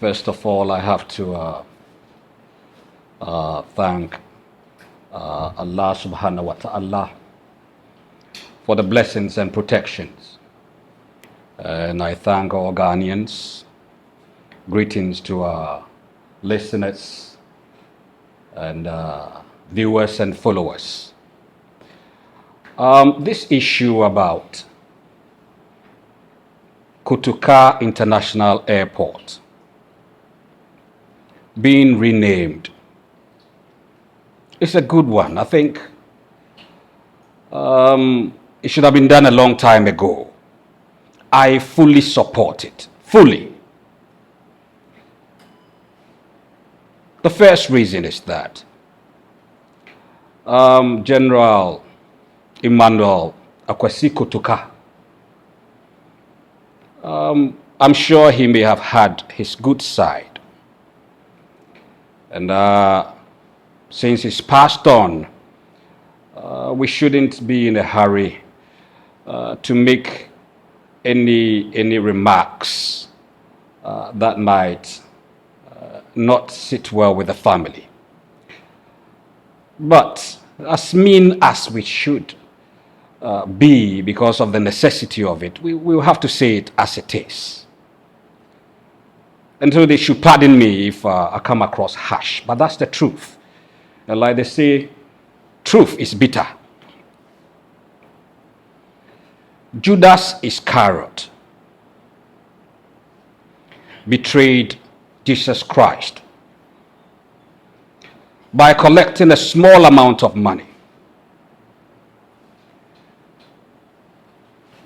First of all, I have to thank Allah subhanahu wa ta'ala for the blessings and protections. And I thank all Ghanaians. Greetings to our listeners and viewers and followers. This issue about Kotoka International Airport being renamed is a good one. I think it should have been done a long time ago. I fully support it, fully. The first reason is that General Emmanuel Akwasi Kotoka, I'm sure he may have had his good side. And since he's passed on, we shouldn't be in a hurry to make any remarks that might not sit well with the family. But as mean as we should be because of the necessity of it, we will have to say it as it is. And so they should pardon me if I come across harsh, but that's the truth. And like they say, truth is bitter. Judas Iscariot betrayed Jesus Christ by collecting a small amount of money.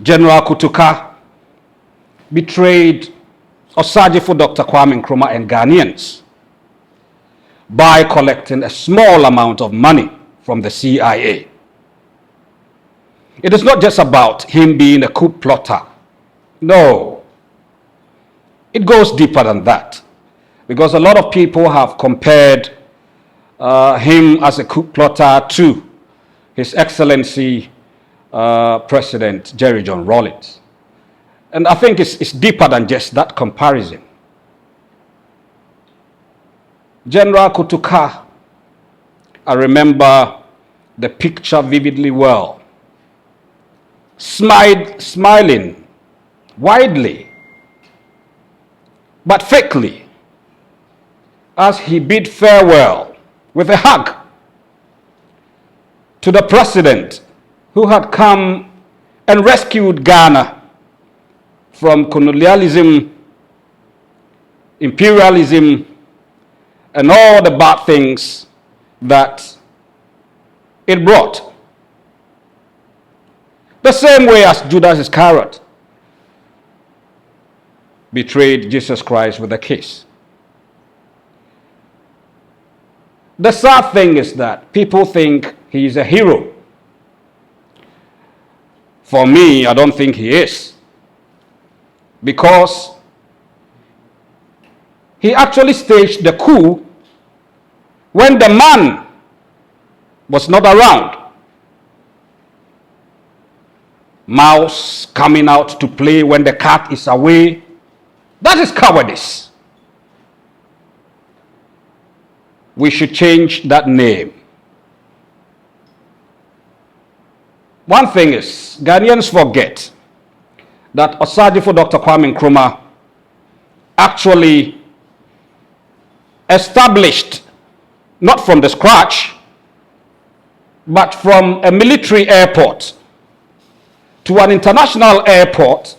General Kotoka betrayed Osajifo Dr. Nkrumah and Ghanaians by collecting a small amount of money from the CIA. It is not just about him being a coup plotter. No. It goes deeper than that. Because a lot of people have compared him as a coup plotter to His Excellency President Jerry John Rawlings. And I think it's deeper than just that comparison. General Kotoka, I remember the picture vividly well. Smiling widely, but fakely, as he bid farewell with a hug to the president who had come and rescued Ghana from colonialism, imperialism, and all the bad things that it brought. The same way as Judas Iscariot betrayed Jesus Christ with a kiss. The sad thing is that people think he is a hero. For me, I don't think he is. Because he actually staged the coup when the man was not around. Mouse coming out to play when the cat is away. That is cowardice. We should change that name. One thing is, Ghanaians forget that Osajifo Dr. Nkrumah actually established, not from the scratch, but from a military airport to an international airport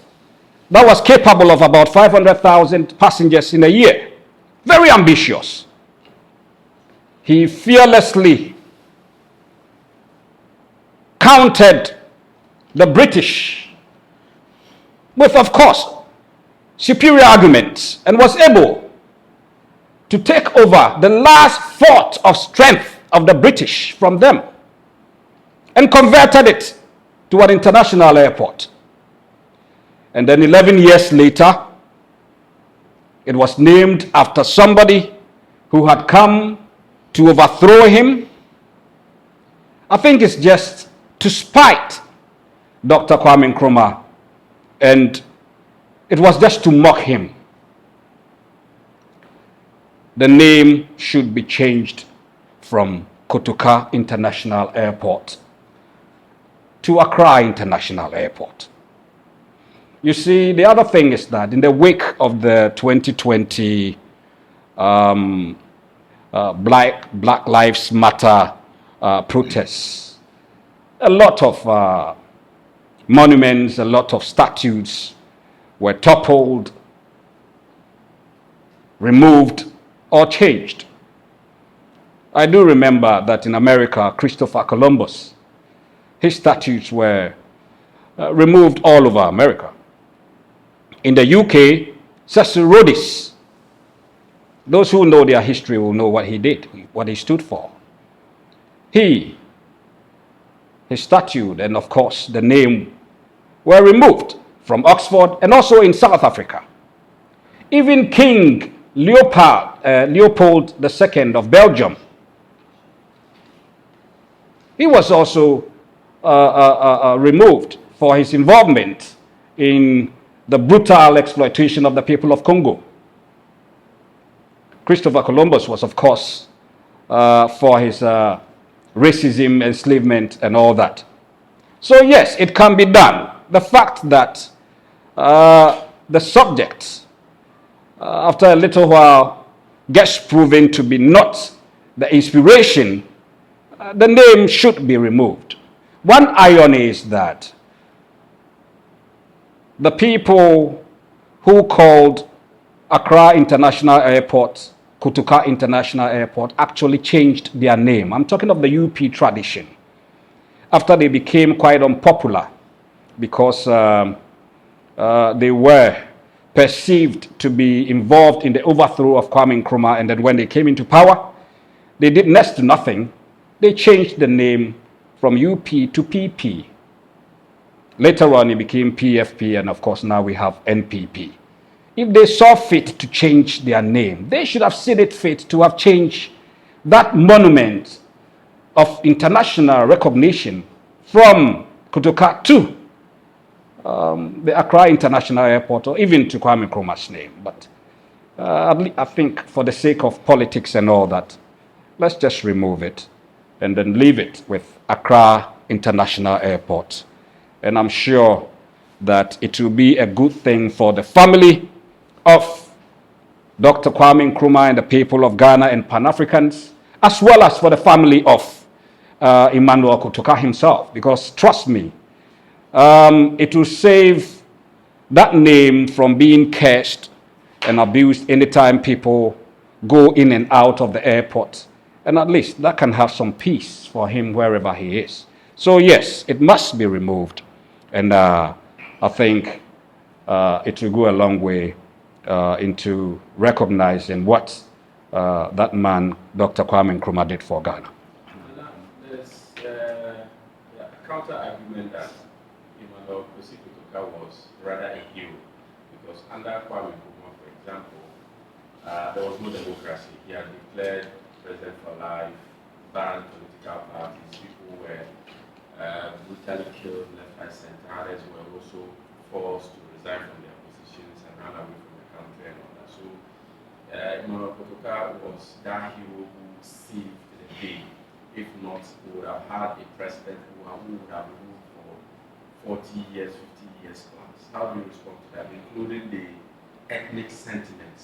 that was capable of about 500,000 passengers in a year. Very ambitious. He fearlessly countered the British with, of course, superior arguments, and was able to take over the last fort of strength of the British from them and converted it to an international airport. And then 11 years later, it was named after somebody who had come to overthrow him. I think it's just to spite Dr. Nkrumah, and it was just to mock him. the name should be changed from Kotoka International Airport to Accra International Airport. You see, the other thing is that in the wake of the 2020 Black Lives Matter protests, a lot of monuments, a lot of statues were toppled, removed, or changed. I do remember that in America, Christopher Columbus, his statues were removed all over America. In the UK, Cecil Rhodes, those who know their history will know what he did, what he stood for. His statue, and of course the name, were removed from Oxford and also in South Africa. Even King Leopold II of Belgium, he was also removed for his involvement in the brutal exploitation of the people of Congo. Christopher Columbus was, of course, for his racism, enslavement, and all that. So yes, it can be done. The fact that the subject, after a little while, gets proven to be not the inspiration, the name should be removed. One irony is that the people who called Accra International Airport Kotoka International Airport actually changed their name. I'm talking of the UP tradition. After they became quite unpopular because they were perceived to be involved in the overthrow of Kwame Nkrumah, and then when they came into power, they did next to nothing. They changed the name from UP to PP. Later on, it became PFP, and of course, now we have NPP. If they saw fit to change their name, they should have seen it fit to have changed that monument of international recognition from Kotoka to the Accra International Airport, or even to Kwame Nkrumah's name. But I think for the sake of politics and all that, let's just remove it and then leave it with Accra International Airport. And I'm sure that it will be a good thing for the family of Dr. Kwame Nkrumah and the people of Ghana and Pan-Africans, as well as for the family of Emmanuel Kotoka himself. Because trust me, it will save that name from being cursed and abused anytime people go in and out of the airport. And at least that can have some peace for him wherever he is. So yes, it must be removed. And I think it will go a long way into recognizing what that man, Dr. Kwame Nkrumah, did for Ghana. There's a counter-argument that Emmanuel Kotoka was rather a hero, because under Kwame Nkrumah, for example, there was no democracy. He had declared president for life, banned political parties, people were brutally killed left, right, center. Others were also forced to resign from their positions and run away from the country and all that. So Emmanuel Kotoka was that hero who saved the day. If not, we would have had a president who would have ruled for 40 years, 50 years plus. How do you respond to that, including the ethnic sentiments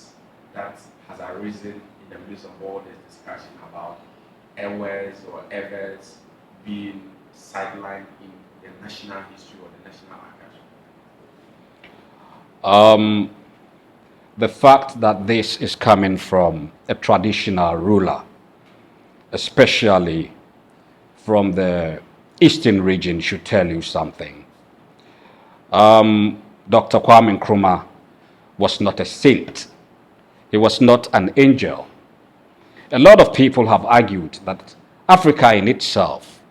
that has arisen in the midst of all this discussion about Ewes or Evers being sidelined in the national history or the national archive? The fact that this is coming from a traditional ruler, especially from the eastern region, should tell you something. Dr. Kwame Nkrumah was not a saint. He was not an angel. A lot of people have argued that Africa in itself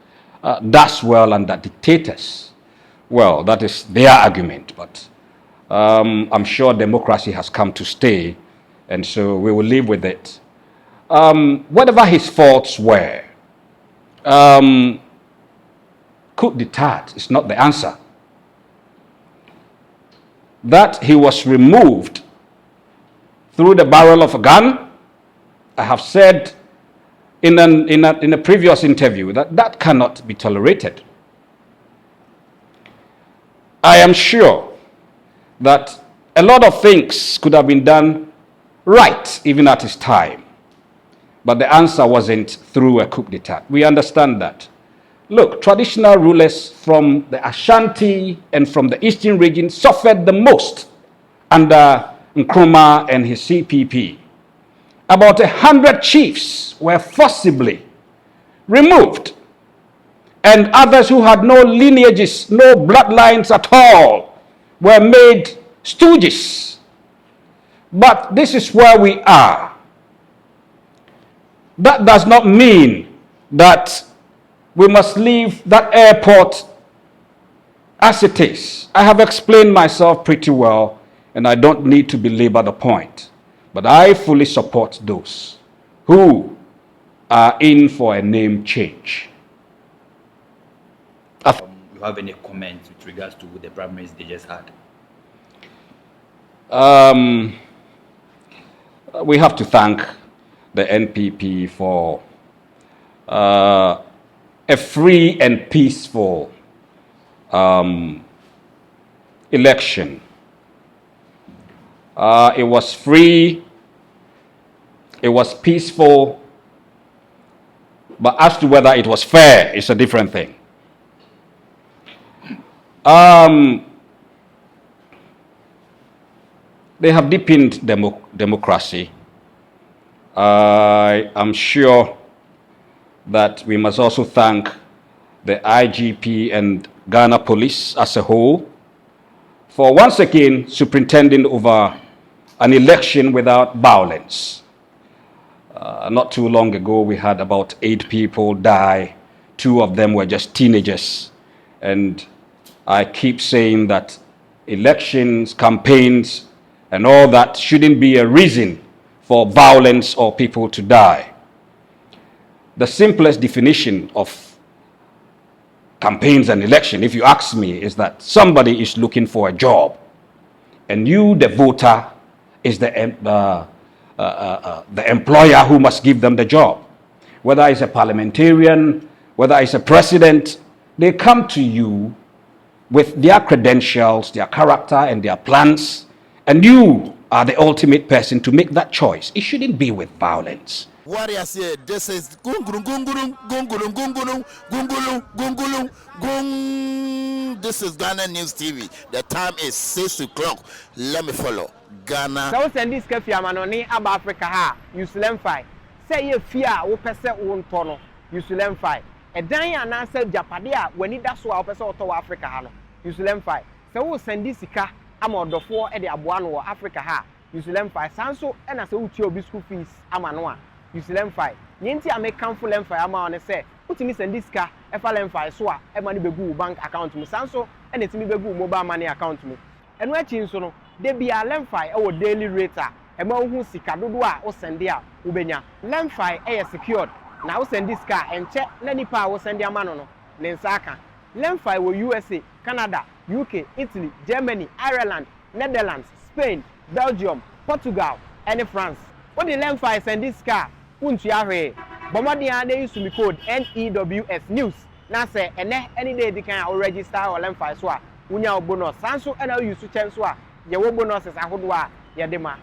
does well under dictators. Well, that is their argument, but I'm sure democracy has come to stay, and so we will live with it. Whatever his faults were, coup d'etat is not the answer. That he was removed through the barrel of a gun I have said in a previous interview that that cannot be tolerated. I am sure that a lot of things could have been done right even at his time. But the answer wasn't through a coup d'etat. We understand that. Look, traditional rulers from the Ashanti and from the eastern region suffered the most under Nkrumah and his CPP. About 100 chiefs were forcibly removed, and others who had no lineages, no bloodlines at all, were made stooges. But this is where we are. That does not mean that we must leave that airport as it is. I have explained myself pretty well, and I don't need to belabor the point. But I fully support those who are in for a name change. You have any comments with regards to the primaries they just had? We have to thank the NPP for a free and peaceful election. It was free, it was peaceful, but as to whether it was fair, it's a different thing. They have deepened democracy. I am sure that we must also thank the IGP and Ghana Police as a whole for once again superintending over an election without violence. Not too long ago, we had about 8 people die. 2 of them were just teenagers. And I keep saying that elections, campaigns, and all that shouldn't be a reason for violence or people to die. The simplest definition of campaigns and election, if you ask me, is that somebody is looking for a job, and you, the voter, is the employer who must give them the job. Whether it's a parliamentarian, whether it's a president, they come to you with their credentials, their character, and their plans, and you are the ultimate person to make that choice. It shouldn't be with violence. Warriors here, this is gungulum gungulum gungulum gungulum gungulum gungulum gung. This is Ghana News TV. The time is 6 o'clock. Let me follow Ghana. So send this cafe amanoni aba Africa ha. Use LemFi. Say ye fear wo pese won tono. Use LemFi. E dan ya na say Japade a wani da so a pese oto Africa ha no. Use LemFi. So wo send this sika ama odofo e de aboa no Africa ha. Use LemFi. Sanso e na say uti obi school fees ama no a. Use LemFi. Yenti a make cancel LemFi ama on say utimi send this sika e fa LemFi so a e ma ni begu bank account mu. Sanso e na timi begu mobile money account mu. Enu achi nso no de bia LemFi e wo daily rate a e ma hu sika dodo a wo send a wo benya. LemFi e secured na wo send this sika enche na nipa wo send ama no ne nsaka. LemFi wo USA, Canada, UK, Italy, Germany, Ireland, Netherlands, Spain, Belgium, Portugal, and France. What the LemFi send this car? Untu ahwe. Bomadi ade use me code NEWS news. Na say any day they can register or LemFi so a unya bonus. Sanso and now use chance so a ye wo bonuses ahodo a ye de ma.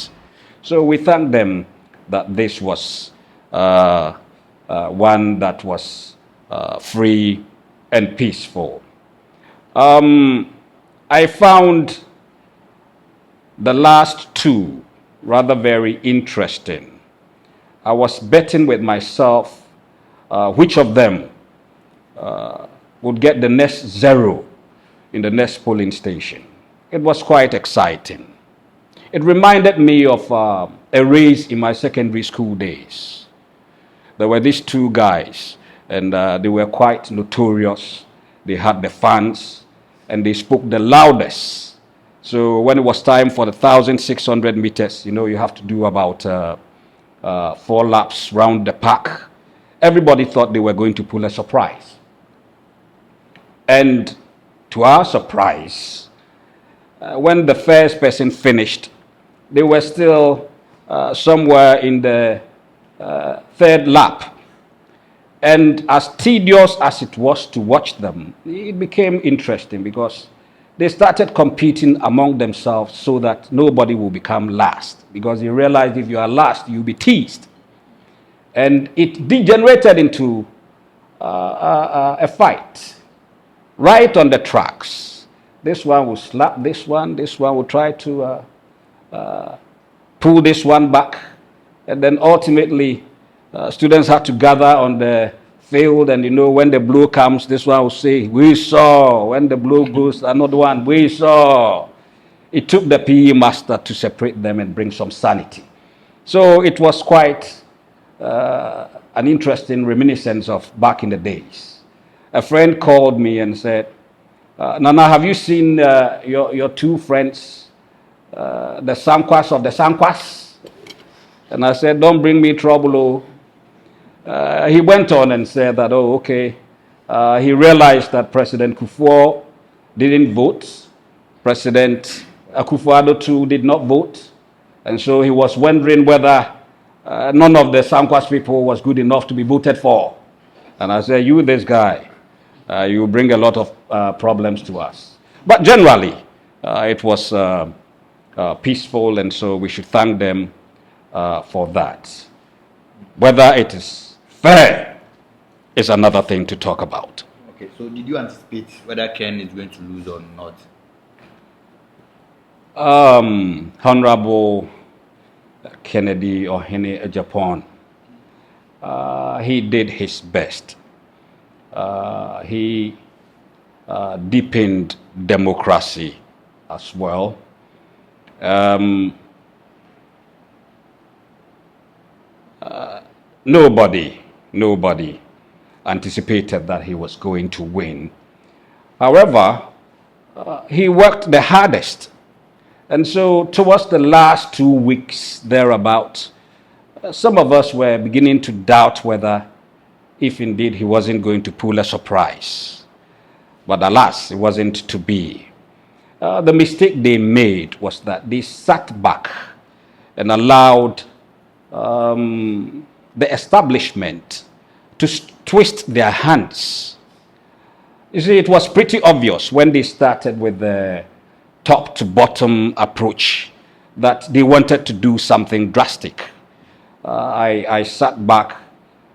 So we thank them that this was one that was free and peaceful. I found the last 2 rather very interesting. I was betting with myself which of them would get the next 0 in the next polling station. It was quite exciting. It reminded me of a race in my secondary school days. There were these 2 guys, and they were quite notorious. They had the fans, and they spoke the loudest. So when it was time for the 1,600 meters, you know, you have to do about 4 laps round the park. Everybody thought they were going to pull a surprise. And to our surprise, when the first person finished, they were still somewhere in the third lap. And as tedious as it was to watch them, it became interesting because they started competing among themselves so that nobody will become last. Because they realized if you are last, you'll be teased. And it degenerated into a fight right on the tracks. This one will slap this one will try to pull this one back. And then ultimately, students had to gather on the field, and when the blow comes, this one will say, "We saw." When the blow goes, another one, "We saw." It took the PE master to separate them and bring some sanity. So it was quite an interesting reminiscence of back in the days. A friend called me and said, "Nana, have you seen your two friends, the Sankwas of the Sankwas?" And I said, "Don't bring me trouble." He went on and said that, okay. He realized that President Kufuor didn't vote. President Akufo-Addo too did not vote. And so he was wondering whether none of the Sankwas people was good enough to be voted for. And I said, "You, this guy, you bring a lot of problems to us." But generally, it was peaceful, and so we should thank them for that. Whether it is fair is another thing to talk about. Okay, so did you anticipate whether Ken is going to lose or not? Honorable Kennedy Agyapong, he did his best. He deepened democracy as well. Nobody anticipated that he was going to win. However, he worked the hardest. And so towards the last 2 weeks thereabout, some of us were beginning to doubt whether, if indeed he wasn't going to pull a surprise. But alas, it wasn't to be. The mistake they made was that they sat back and allowed the establishment to twist their hands. You see, it was pretty obvious when they started with the top to bottom approach that they wanted to do something drastic. I sat back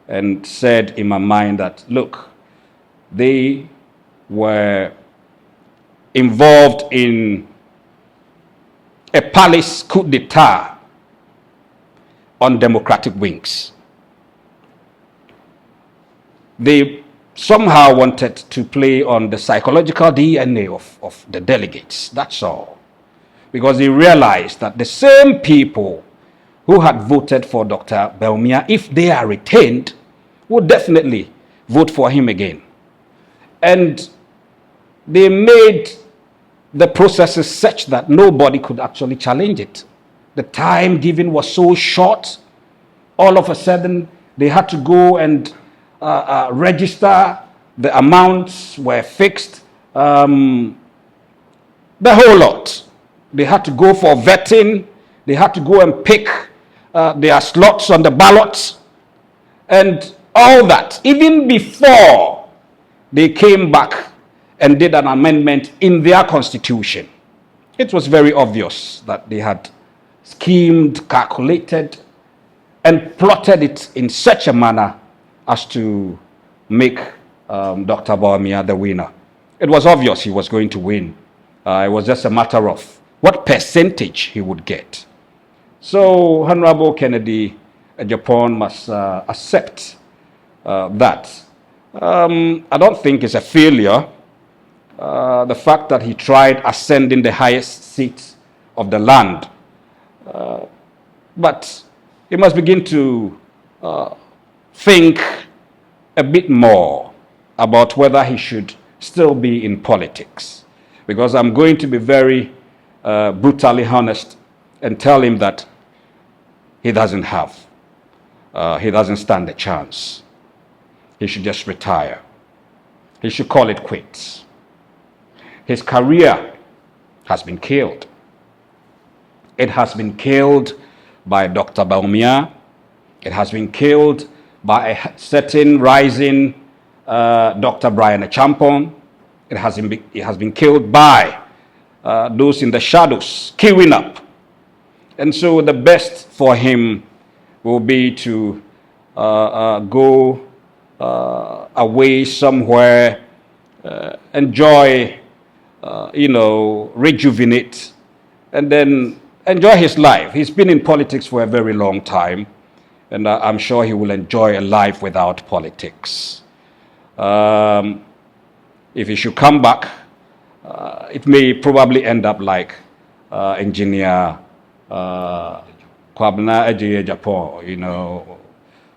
and said in my mind that, look, they were involved in a palace coup d'etat on democratic wings. They somehow wanted to play on the psychological DNA of the delegates, that's all. Because they realized that the same people who had voted for Dr. Bawumia, if they are retained, would definitely vote for him again. And they made the processes such that nobody could actually challenge it. The time given was so short. All of a sudden, they had to go and register. The amounts were fixed. The whole lot. They had to go for vetting. They had to go and pick their slots on the ballots. And all that, even before they came back and did an amendment in their constitution. It was very obvious that they had schemed, calculated, and plotted it in such a manner as to make Dr. Bawumia the winner. It was obvious he was going to win. It was just a matter of what percentage he would get. So Honorable Kennedy Agyapong must accept that. I don't think it's a failure. The fact that he tried ascending the highest seat of the land. But he must begin to think a bit more about whether he should still be in politics. Because I'm going to be very brutally honest and tell him that he doesn't stand a chance. He should just retire. He should call it quits. His career has been killed. It has been killed by Dr. Bawumia. It has been killed by a certain rising Dr. Bryan Acheampong. It has been killed by those in the shadows, queuing up. And so the best for him will be to go away somewhere, enjoy, rejuvenate, and then enjoy his life. He's been in politics for a very long time, and I'm sure he will enjoy a life without politics. If he should come back, it may probably end up like engineer Kennedy Agyapong.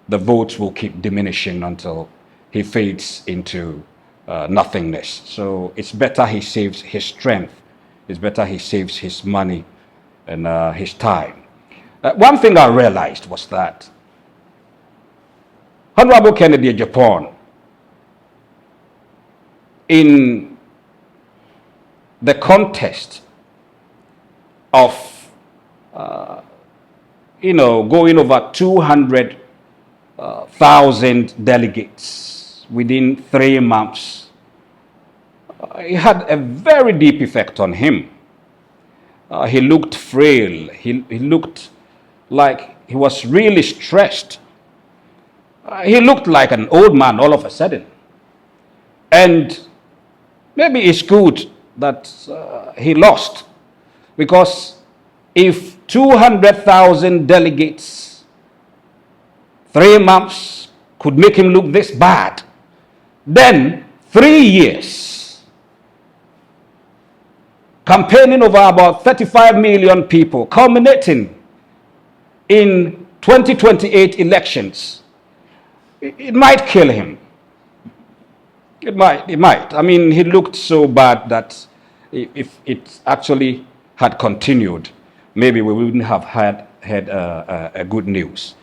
The votes will keep diminishing until he fades into nothingness. So it's better he saves his strength. It's better he saves his money and his time. One thing I realized was that Honorable Kennedy Agyapong, in the contest of, going over 200,000 delegates within 3 months, it had a very deep effect on him. He looked frail. He looked like he was really stressed. He looked like an old man all of a sudden. And maybe it's good that he lost, because if 200,000 delegates, 3 months could make him look this bad, then 3 years, campaigning over about 35 million people, culminating in 2028 elections, it might kill him. It might. I mean, he looked so bad that if it actually had continued, maybe we wouldn't have had a good news.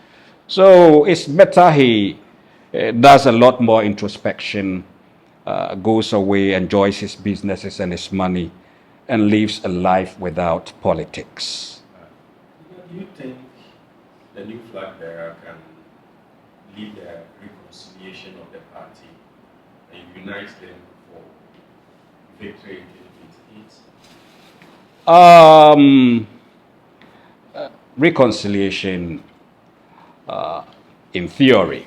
So it's better he does a lot more introspection, goes away, enjoys his businesses and his money, and lives a life without politics. Do you think the new flag bearer can lead the reconciliation of the party and unite them for victory in 2028? Reconciliation, in theory.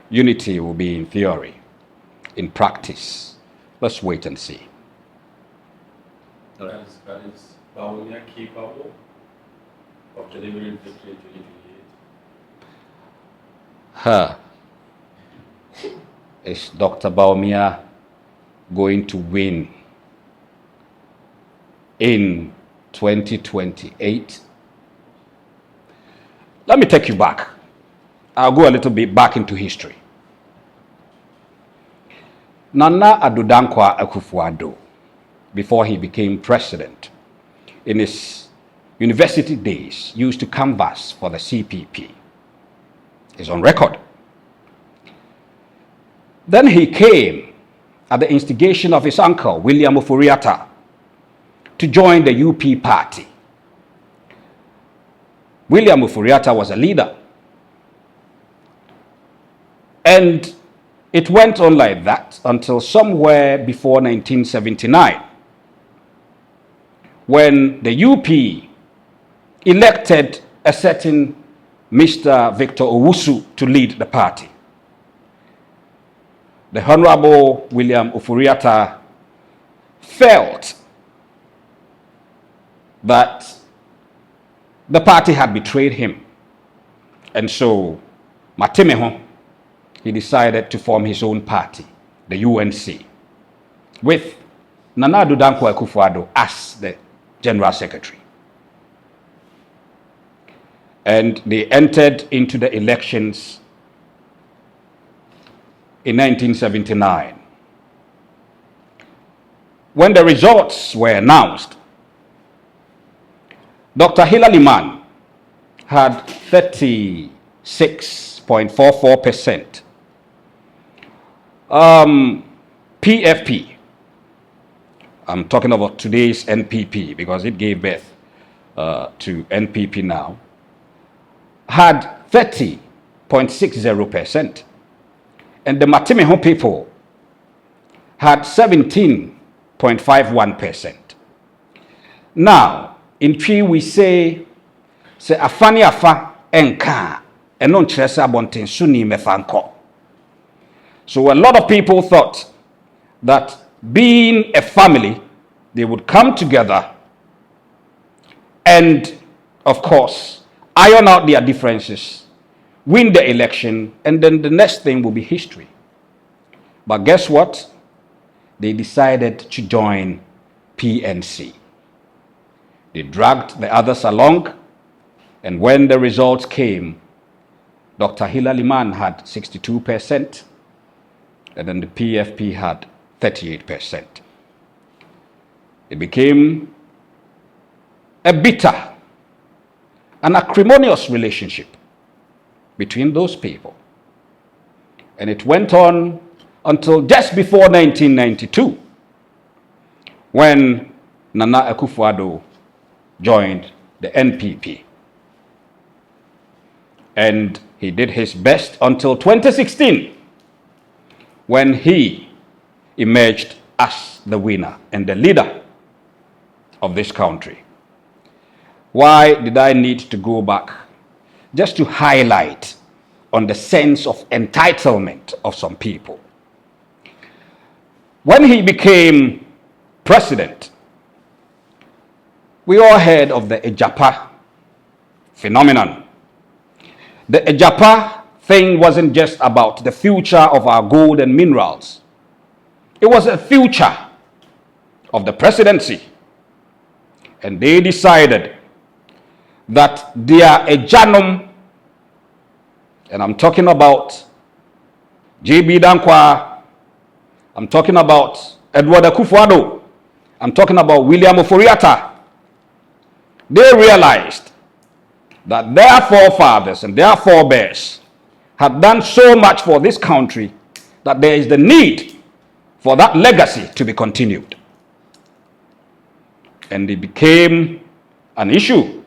Unity will be in theory. In practice, let's wait and see. That is Bawumia capable of delivering victory in 2028? Is Dr. Bawumia going to win in 2028? Let me take you back. I'll go a little bit back into history. Nana Addo Dankwa Akufo-Addo, before he became president, in his university days, used to canvass for the CPP. It's on record. Then he came at the instigation of his uncle, William Oforiatta, to join the UP party. William Oforiatta was a leader. And it went on like that until somewhere before 1979, when the UP elected a certain Mr. Victor Owusu to lead the party. The Honorable William Oforiatta felt that the party had betrayed him. And so, Matemeho, he decided to form his own party, the UNC, with Nana Addo Dankwa Akufo-Addo as the General Secretary. And they entered into the elections in 1979. When the results were announced, Dr. Hilary Mann had 36.44%. PFP, I'm talking about today's NPP because it gave birth to NPP now, had 30.60%. And the Matimeho people had 17.51%. Now, in Twi we say afani afa enka eno nkyerese abonten suni mefanko. So a lot of people thought that being a family, they would come together and, of course, iron out their differences, win the election, and then the next thing will be history. But guess what? They decided to join PNC. They dragged the others along, and when the results came, Dr. Hilary Mann had 62%, and then the PFP had 38%. It became a bitter and acrimonious relationship between those people. And it went on until just before 1992, when Nana Akufo-Addo joined the NPP. And he did his best until 2016, when he emerged as the winner and the leader of this country. Why did I need to go back? Just to highlight on the sense of entitlement of some people. When he became president, we all heard of the Ejapa phenomenon. The Ejapa thing wasn't just about the future of our gold and minerals. It was a future of the presidency. And they decided that their Ejanum, and I'm talking about J.B. Dankwa, I'm talking about Edward Akufo-Addo, I'm talking about William Ofori-Atta. They realized that their forefathers and their forebears had done so much for this country that there is the need for that legacy to be continued. And it became an issue.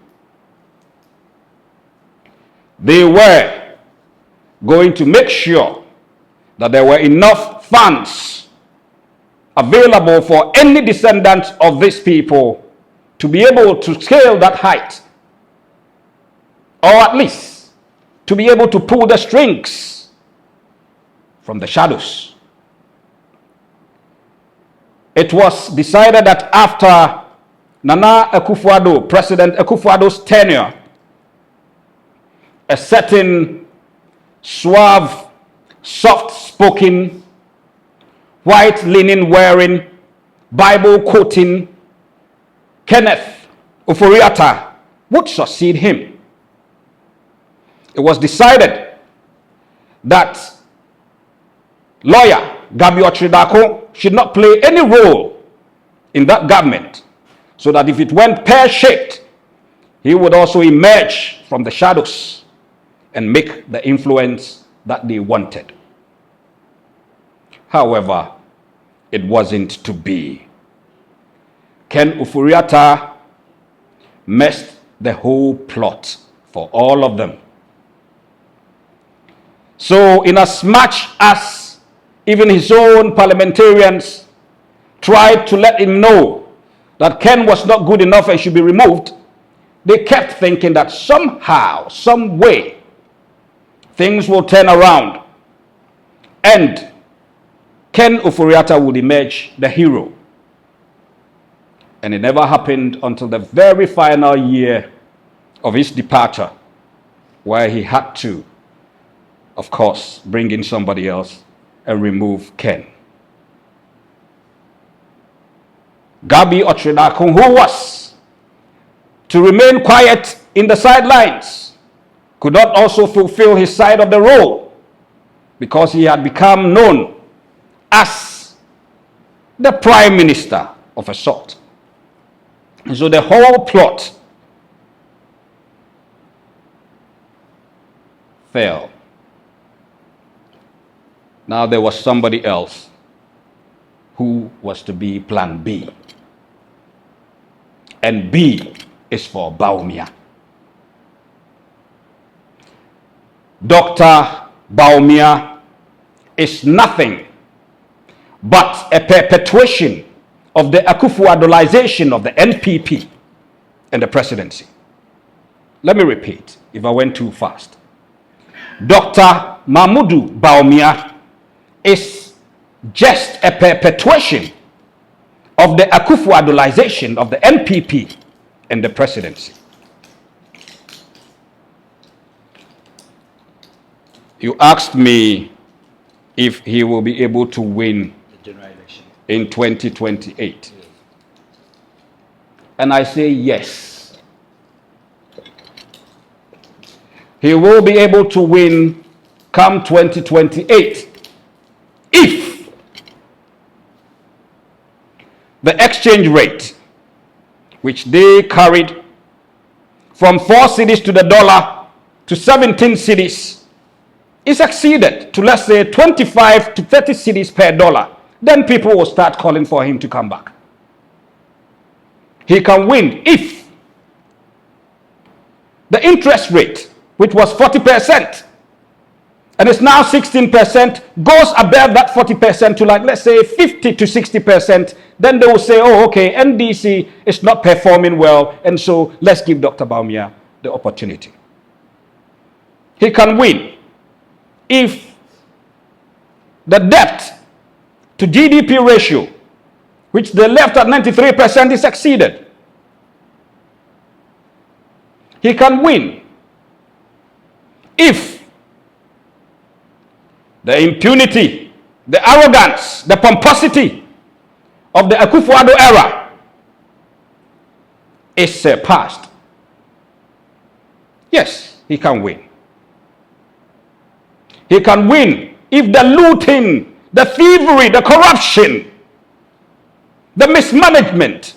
They were going to make sure that there were enough funds available for any descendant of these people to be able to scale that height, or at least to be able to pull the strings from the shadows. It was decided that after Nana Akufo-Addo, President Akufo-Addo's tenure, a certain suave, soft-spoken, white linen wearing, Bible quoting Kenneth Ofori-Atta would succeed him. It was decided that lawyer Gabi Otridako should not play any role in that government, so that if it went pear-shaped, he would also emerge from the shadows and make the influence that they wanted. However, it wasn't to be. Ken Ofori-Atta messed the whole plot for all of them. So, in as much as even his own parliamentarians tried to let him know that Ken was not good enough and should be removed, they kept thinking that somehow, some way, things will turn around and Ken Ofori-Atta would emerge the hero. And it never happened until the very final year of his departure, where he had to, of course, bring in somebody else and remove Ken. Gabi Otridako, who was to remain quiet in the sidelines, could not also fulfill his side of the role because he had become known as the prime minister of a sort. And so the whole plot failed. Now there was somebody else who was to be plan B. And B is for Bawumia. Dr. Bawumia is nothing but a perpetuation of the Akufo-Addolisation of the NPP and the presidency. Let me repeat if I went too fast. Dr. Mahmudu Bawumia is just a perpetuation of the Akufo-Addolisation of the NPP and the presidency. You asked me if he will be able to win The general election. in 2028. And I say yes. He will be able to win come 2028 if the exchange rate, which they carried from 4 cedis to the dollar to 17 cedis, is exceeded to, let's say, 25 to 30 cedis per dollar, then people will start calling for him to come back. He can win if the interest rate, which was 40% and is now 16%, goes above that 40% to, like, let's say 50 to 60%, then they will say, oh, okay, NDC is not performing well, and so let's give Dr. Bawumia the opportunity. He can win if the debt to GDP ratio, which they left at 93%, is exceeded. He can win if the impunity, the arrogance, the pomposity of the Akufo-Addo era is surpassed. Yes, he can win. He can win if the looting, the thievery, the corruption, the mismanagement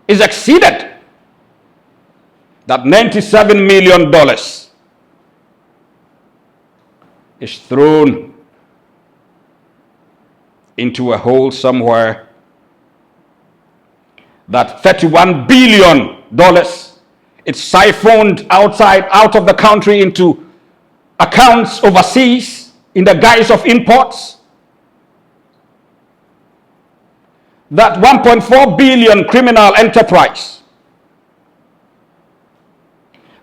is exceeded. That $97 million is thrown into a hole somewhere. That $31 billion is siphoned out of the country into accounts overseas in the guise of imports. That 1.4 billion criminal enterprise.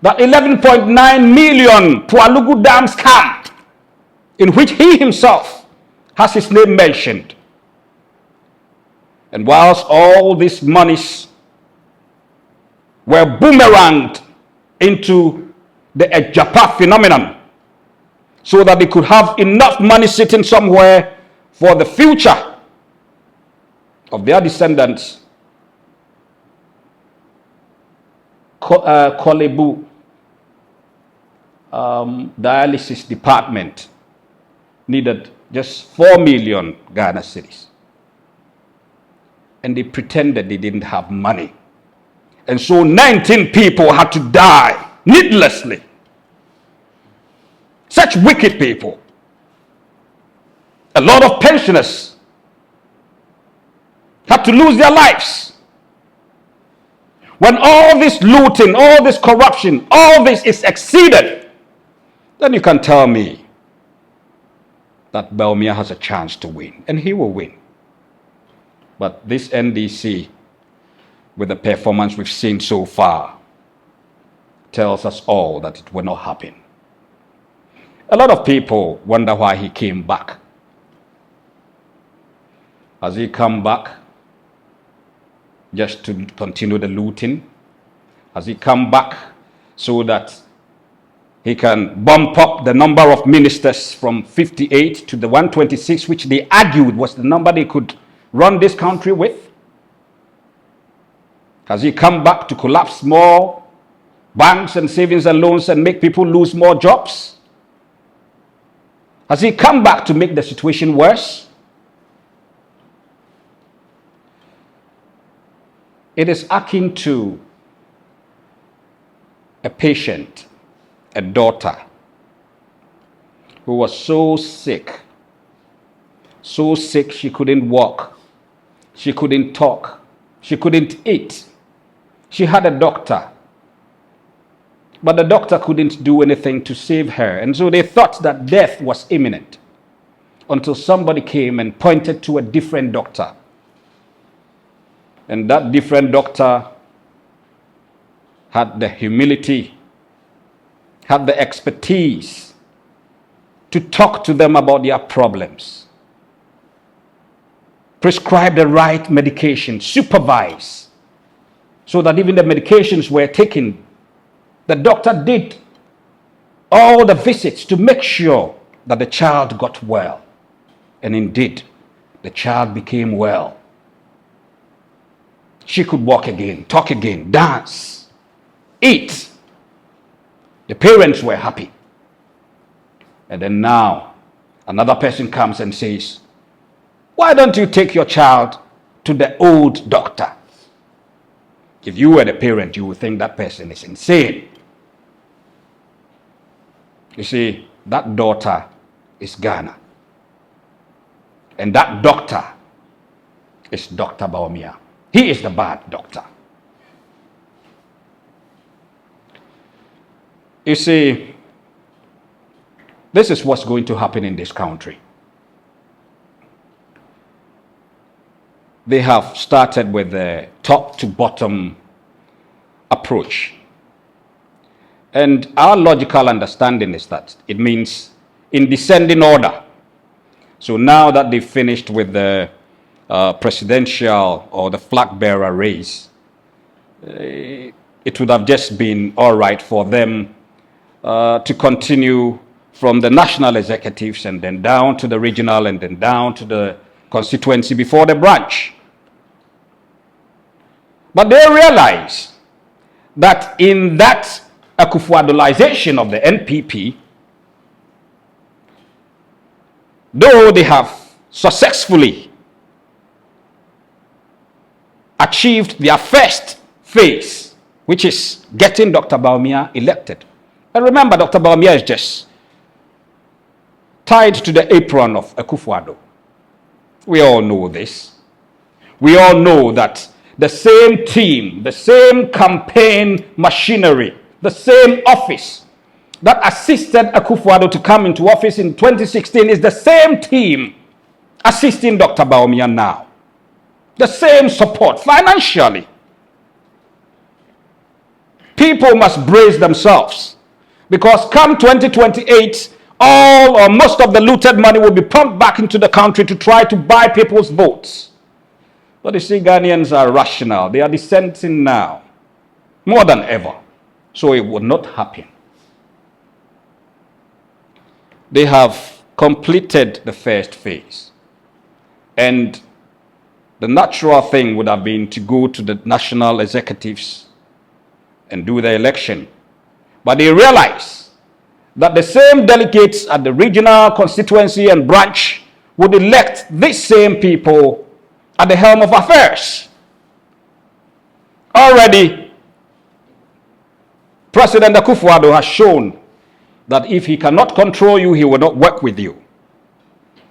That 11.9 million Pualugu Dam scam, in which he himself has his name mentioned. And whilst all these monies were boomeranged into the Ejapa phenomenon, so that they could have enough money sitting somewhere for the future of their descendants, Kolebu dialysis department needed just 4 million Ghana cedis. And they pretended they didn't have money. And so 19 people had to die needlessly. Such wicked people. A lot of pensioners had to lose their lives. When all this looting, all this corruption, all this is exceeded, then you can tell me that Bawumia has a chance to win, and he will win. But this NDC, with the performance we've seen so far, tells us all that it will not happen. A lot of people wonder why he came back. Has he come back just to continue the looting? Has he come back so that he can bump up the number of ministers from 58 to the 126, which they argued was the number they could run this country with? Has he come back to collapse more banks and savings and loans and make people lose more jobs? Has he come back to make the situation worse? It is akin to a patient, a daughter, who was so sick she couldn't walk, she couldn't talk, she couldn't eat. She had a doctor But the doctor couldn't do anything to save her. And so they thought that death was imminent until somebody came and pointed to a different doctor. And that different doctor had the humility, had the expertise to talk to them about their problems, prescribe the right medication, supervise, so that even the medications were taken. The doctor did all the visits to make sure that the child got well. And indeed, the child became well. She could walk again, talk again, dance, eat. The parents were happy. And then now, another person comes and says, why don't you take your child to the old doctor? If you were the parent, you would think that person is insane. You see, that daughter is Ghana. And that doctor is Dr. Bawumia. He is the bad doctor. You see, this is what's going to happen in this country. They have started with the top to bottom approach. And our logical understanding is that it means in descending order. So now that they've finished with the presidential or the flag bearer race, it would have just been all right for them to continue from the national executives and then down to the regional and then down to the constituency before the branch. But they realize that in that Akufo-Addoization of the NPP, though they have successfully achieved their first phase, which is getting Dr. Bawumia elected. And remember, Dr. Bawumia is just tied to the apron of Akufo-Addo. We all know this. We all know that the same team, the same campaign machinery, the same office that assisted Akufo-Addo to come into office in 2016 is the same team assisting Dr. Bawumia now. The same support financially. People must brace themselves because come 2028, all or most of the looted money will be pumped back into the country to try to buy people's votes. But you see, Ghanaians are rational. They are dissenting now more than ever. So it will not happen. They have completed the first phase. And the natural thing would have been to go to the national executives and do the election. But they realize that the same delegates at the regional constituency and branch would elect these same people at the helm of affairs. Already, President Akufo-Addo has shown that if he cannot control you, he will not work with you.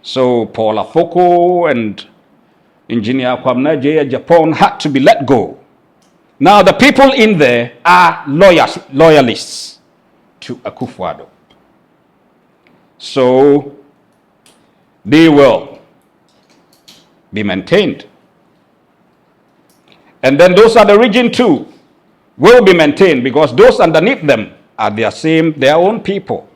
So Paul Afoko and Engineer Kennedy Agyapong had to be let go. Now the people in there are loyalists to Akufo-Addo. So they will be maintained. And then those at the region too will be maintained because those underneath them are their own people.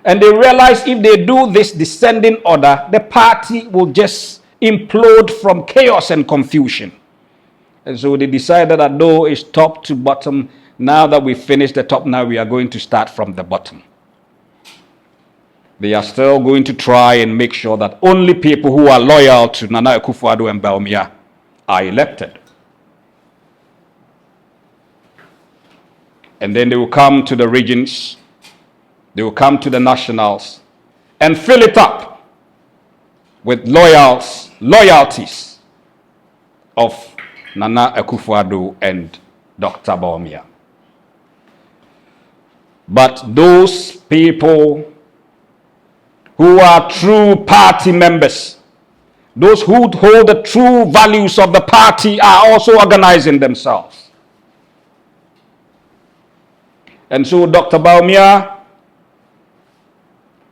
And they realize if they do this descending order, the party will just implode from chaos and confusion. And so they decided that though it's top to bottom, now that we finished the top, now we are going to start from the bottom. They are still going to try and make sure that only people who are loyal to Nana Akufo-Addo and Bawumia are elected. And then they will come to the regions, they will come to the nationals and fill it up with loyalties of Nana Akufo-Addo and Dr. Bawumia. But those people who are true party members, those who hold the true values of the party are also organizing themselves. And so Dr. Bawumia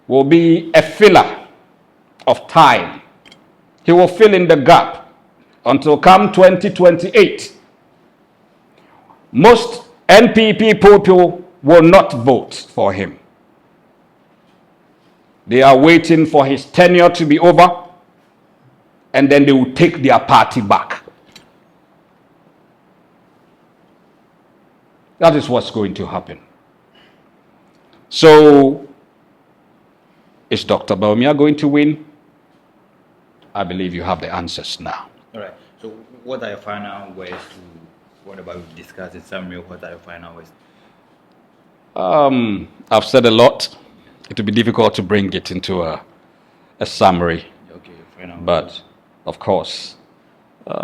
will be a filler of time. He will fill in the gap until come 2028. Most NPP people will not vote for him. They are waiting for his tenure to be over, and then they will take their party back. That is what's going to happen. So, is Dr. Bawumia going to win? I believe you have the answers now. All right. So, what are your final words to what about we discussed in summary? What are your final words? I've said a lot. It will be difficult to bring it into a summary. Okay, final but words. Of course,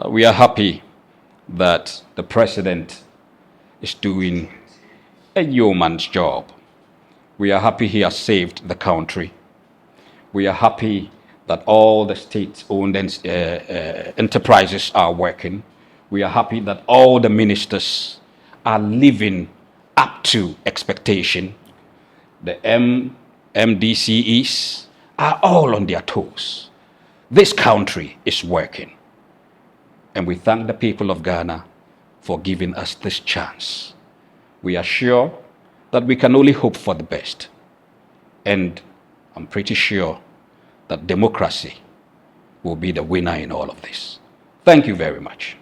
we are happy that the president is doing a yeoman's job. We are happy he has saved the country. We are happy that all the state-owned enterprises are working. We are happy that all the ministers are living up to expectation. The MDCEs are all on their toes. This country is working. And we thank the people of Ghana for giving us this chance. We are sure that we can only hope for the best. And I'm pretty sure that democracy will be the winner in all of this. Thank you very much.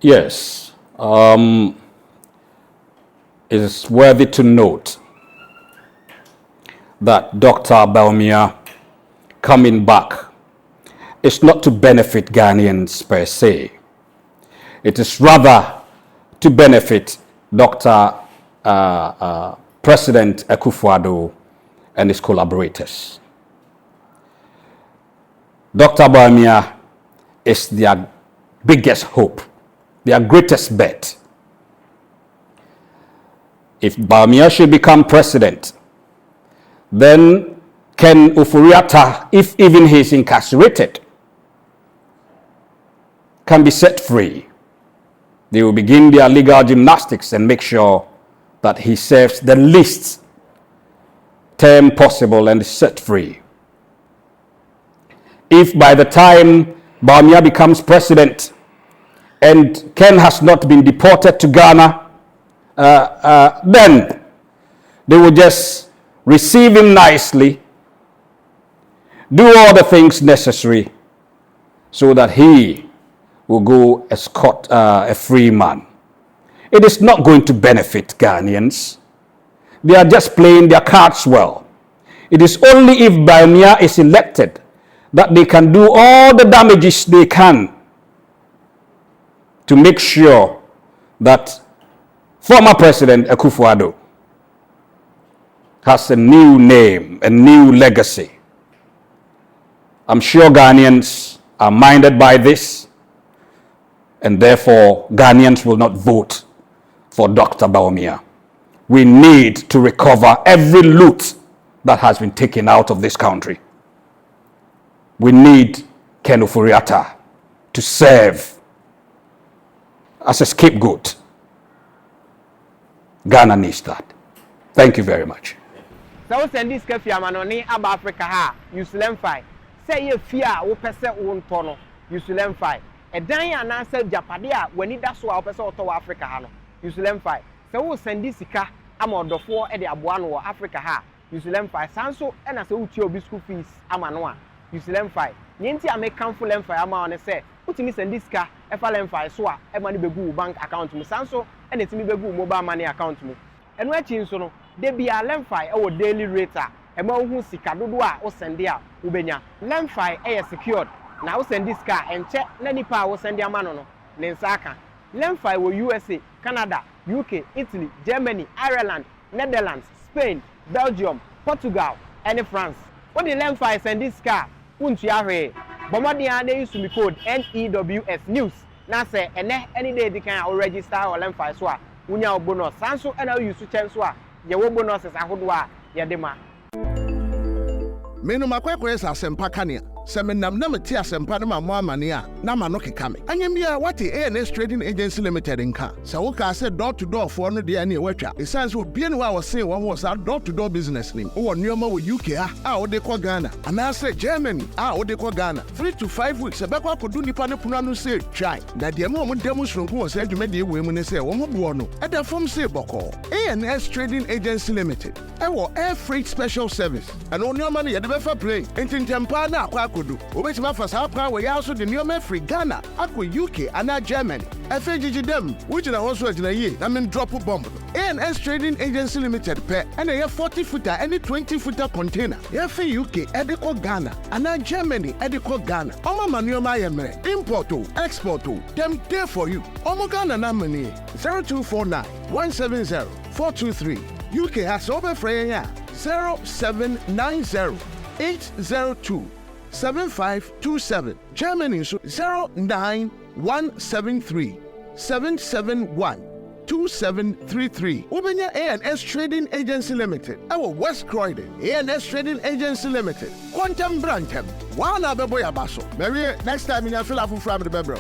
Yes, it is worthy to note that Dr. Bawumia coming back is not to benefit Ghanaians per se. It is rather to benefit Dr. President Akufo-Addo and his collaborators. Dr. Bawumia is their biggest hope, their greatest bet. If Bawumia should become president, then Ken Ofori-Atta, if even he is incarcerated, can be set free. They will begin their legal gymnastics and make sure that he serves the least term possible and is set free. If by the time Bawumia becomes president and Ken has not been deported to Ghana, then they will just receive him nicely, do all the things necessary so that he will go a free man. It is not going to benefit Ghanaians. They are just playing their cards well. It is only if Bawumia is elected that they can do all the damages they can to make sure that former President Akufo-Addo has a new name, a new legacy. I'm sure Ghanaians are minded by this, and therefore Ghanaians will not vote for Dr. Bawumia. We need to recover every loot that has been taken out of this country. We need Ken Ofori-Atta to serve as a scapegoat. Ghana needs that. Thank you very much. So send this cafe amanoni ab Africa ha use LemFi. Say ye fear wo pese wo ntono use LemFi. Edan ya na say japade a wani da so a wo pese oto Africa ha no use LemFi. So wo send this sika amodofo e de aboa no wo Africa ha use LemFi. Sanso e na say wo tie obi school fees amano a use LemFi. Nyenti amekanfo LemFi ama one say utimi send this sika e fa LemFi so a e ma ne begu bank account mu sanso e na timi begu mobile money account mu. Eno achi nso no de bia LemFi e wo daily rate a e ma hu sika dodo a wo send a wo benya. LemFi e secured na wo send this sika enche na nipa a wo send amano no ne nsaka. LemFi wo USA, Canada, UK, Italy, Germany, Ireland, Netherlands, Spain, Belgium, Portugal, and France. What the LemFi send this sika untu ahwe. Bomodi ade use me code NEWS news. Na say any day they can register or LemFi so a unya bonus. Sanso and use chance so a ye wo bonuses ahodo a ye de ma. Menu makwekwe sa sempa kania sɛ menam na mete asɛmpa no ma mo amane a na ma no keka me anyam bia wate ANS Trading Agency Limited nka sɛ woka sɛ door to door foɔ no deɛ ne ɛwatwa ɛsiane sɛ obia ne hɔ a wɔsen wɔn wɔ saa door to door business nim wowɔ nneɔma wɔ UK a wode kɔ Ghana anaasɛ Germany a wode kɔ Ghana 3 to 5 weeks ɛbɛkɔ akɔdu nipa ne pono ano sɛ twae na deɛ ma ɔmo dɛm soronko wɔ sɛ adwumadeɛ wei mu ne sɛ wɔn boɔ no ɛda fam sɛ bɔkɔɔ ANS Trading Agency Limited ɛwɔ air freight special service ɛno nneɔma no yɛde bɛfa plane enti ntɛmpa na akɔ akɔdu wobɛtumi afa saa kwan wɔ yɛa so de nneɔma afiri Ghana akɔ UK anaa Germany ɛfɛ gyigyi dɛm wogyina hɔ so agyina yie na men drop bomb ANS Trading Agency Limited pɛ ɛna yɛ 40 footer ɛne 20 footer container yɛfɛ UK ɛde kɔ Ghana anaa Germany ɛde kɔ Ghana ɔma ma nneɔma ayɛ mmerɛ import o export o dem there for you ɔmo Ghana number ni 0249 170 423 UK has wobɛfrɛ yɛn a 0790 802 7527 Germany so 09173 771 2733 Wobenya ANS Trading Agency Limited our West Croydon ANS Trading Agency Limited Quantum Brantem Wana Beboya Baso Mary next time in your fill up from the Bebro